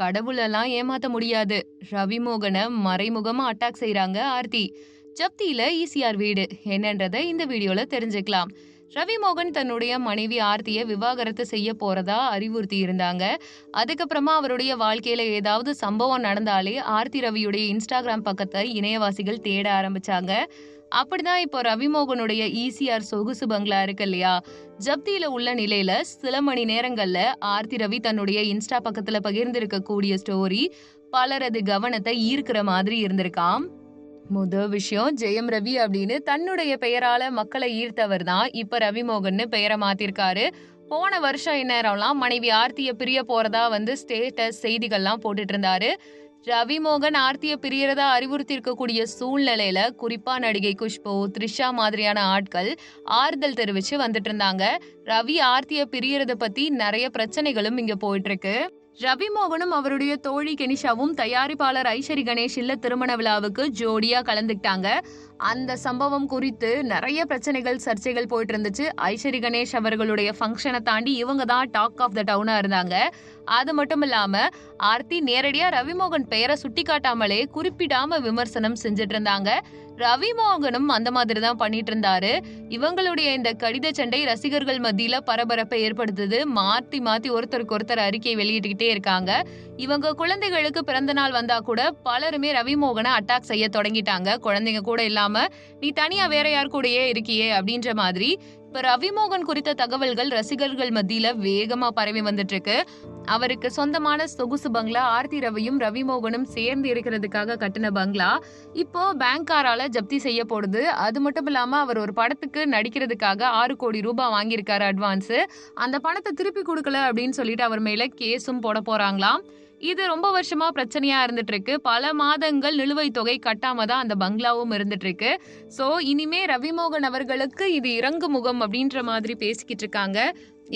கடவுளெல்லாம் ஏமாத்த முடியாது. ரவிமோகனை மறைமுகமா அட்டாக் செய்றாங்க ஆர்த்தி. ஜப்தியில ஈசிஆர் வீடு என்னன்றத இந்த வீடியோல தெரிஞ்சுக்கலாம். ரவிமோகன் தன்னுடைய மனைவி ஆர்த்திய விவாகரத்து செய்ய போறதா அறிவுறுத்தி இருந்தாங்க. அதுக்கப்புறமா அவருடைய வாழ்க்கையில ஏதாவது சம்பவம் நடந்தாலே ஆர்த்தி ரவியுடைய இன்ஸ்டாகிராம் பக்கத்தை இணையவாசிகள் தேட ஆரம்பிச்சாங்க. அப்படிதான் இப்போ ரவிமோகனுடைய ஈசிஆர் சொகுசு பங்களா இருக்கு இல்லையா, ஜப்தியில உள்ள நிலையில சில மணி நேரங்கள்ல ஆர்த்தி ரவி தன்னுடைய இன்ஸ்டா பக்கத்துல பகிர்ந்திருக்க கூடிய ஸ்டோரி பலரது கவனத்தை ஈர்க்கிற மாதிரி இருந்திருக்காம். விஷயம், ஜெயம் ரவி அப்படின்னு தன்னுடைய பெயரால மக்களை ஈர்த்தவர் தான் இப்ப ரவிமோகன் பெயரை மாத்திருக்காரு. போன வருஷம் இந்நேரம்லாம் மனைவி ஆர்த்திய பிரிய போறதா ஸ்டேட்டஸ் செய்திகள்லாம் போட்டுட்டு இருந்தாரு. ரவிமோகன் ஆர்த்திய பிரியறதா அறிவுறுத்தி இருக்கக்கூடிய சூழ்நிலையில குறிப்பா நடிகை குஷ்பு, த்ரிஷா மாதிரியான ஆட்கள் ஆறுதல் தெரிவிச்சு வந்துட்டு இருந்தாங்க. ரவி ஆர்த்திய பிரியறத பத்தி நிறைய பிரச்சனைகளும் இங்க போயிட்டு இருக்கு. ரவிமோகனும் அவருடைய தோழி கெனிஷாவும் தயாரிப்பாளர் ஐஸ்வரி கணேஷ் இல்ல திருமண விழாவுக்கு ஜோடியா கலந்துக்கிட்டாங்க. அந்த சம்பவம் குறித்து நிறைய பிரச்சனைகள், சர்ச்சைகள் போயிட்டு இருந்துச்சு. ஐஸ்வரி கணேஷ் அவர்களுடைய ஃபங்க்ஷனை தாண்டி இவங்க தான் டாக் ஆஃப் த டவுனா இருந்தாங்க. அது மட்டும் இல்லாம ஆர்த்தி நேரடியா ரவிமோகன் பெயரை சுட்டி காட்டாமலே குறிப்பிடாம விமர்சனம் செஞ்சுட்டு இருந்தாங்க. ரவிமோகனும் அந்த மாதிரி தான் பண்ணிட்டு இருந்தாரு. இவங்களுடைய இந்த கடித சண்டை ரசிகர்கள் மத்தியில பரபரப்பை ஏற்படுத்துது. மாத்தி மாத்தி ஒருத்தருக்கு ஒருத்தர் அறிக்கை வெளியிட்டுக்கிட்டே இருக்காங்க. இவங்க குழந்தைகளுக்கு பிறந்த நாள் வந்தா கூட பலருமே ரவிமோகனை அட்டாக் செய்ய தொடங்கிட்டாங்க. குழந்தைங்க கூட இல்லாம நீ தனியா வேற யார் கூடயே இருக்கியே அப்படின்ற மாதிரி இப்ப ரவிமோகன் குறித்த தகவல்கள் ரசிகர்கள் மத்தியில வேகமா பரவி வந்துட்டு இருக்கு. அவருக்கு சொந்தமான சொகுசு பங்களா ஆர்த்தி ரவியும் ரவிமோகனும் சேர்ந்து இருக்கிறதுக்காக கட்டின பங்களா இப்போ பேங்காரால ஜப்தி செய்ய போடுது. அது மட்டும் இல்லாம அவர் ஒரு படத்துக்கு நடிக்கிறதுக்காக 6 கோடி ரூபாய் வாங்கியிருக்காரு அட்வான்ஸ். அந்த பணத்தை திருப்பி கொடுக்கல அப்படின்னு சொல்லிட்டு அவர் மேல கேஸும் போட போறாங்களாம். இது ரொம்ப வருஷமா பிரச்சனையா இருந்துட்டு இருக்கு. பல மாதங்கள் நிலுவைத் தொகை கட்டாம தான் அந்த பங்களாவும் இருந்துட்டு இருக்கு. சோ இனிமே ரவிமோகன் அவர்களுக்கு இது இறங்கு முகம் அப்படின்ற மாதிரி பேசிக்கிட்டு இருக்காங்க.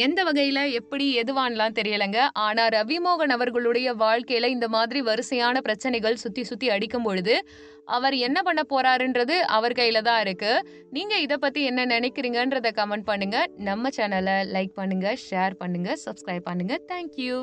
எந்த வகையில எப்படி எதுவான்லாம் தெரியலங்க. ஆனா ரவிமோகன் அவர்களுடைய வாழ்க்கையில இந்த மாதிரி வரிசையான பிரச்சனைகள் சுத்தி சுத்தி அடிக்கும் பொழுது அவர் என்ன பண்ண போறாருன்றது அவர் கையில தான் இருக்கு. நீங்க இத பத்தி என்ன நினைக்கிறீங்கன்றத கமெண்ட் பண்ணுங்க. நம்ம சேனலை லைக் பண்ணுங்க, ஷேர் பண்ணுங்க, சப்ஸ்கிரைப் பண்ணுங்க. தேங்க்யூ.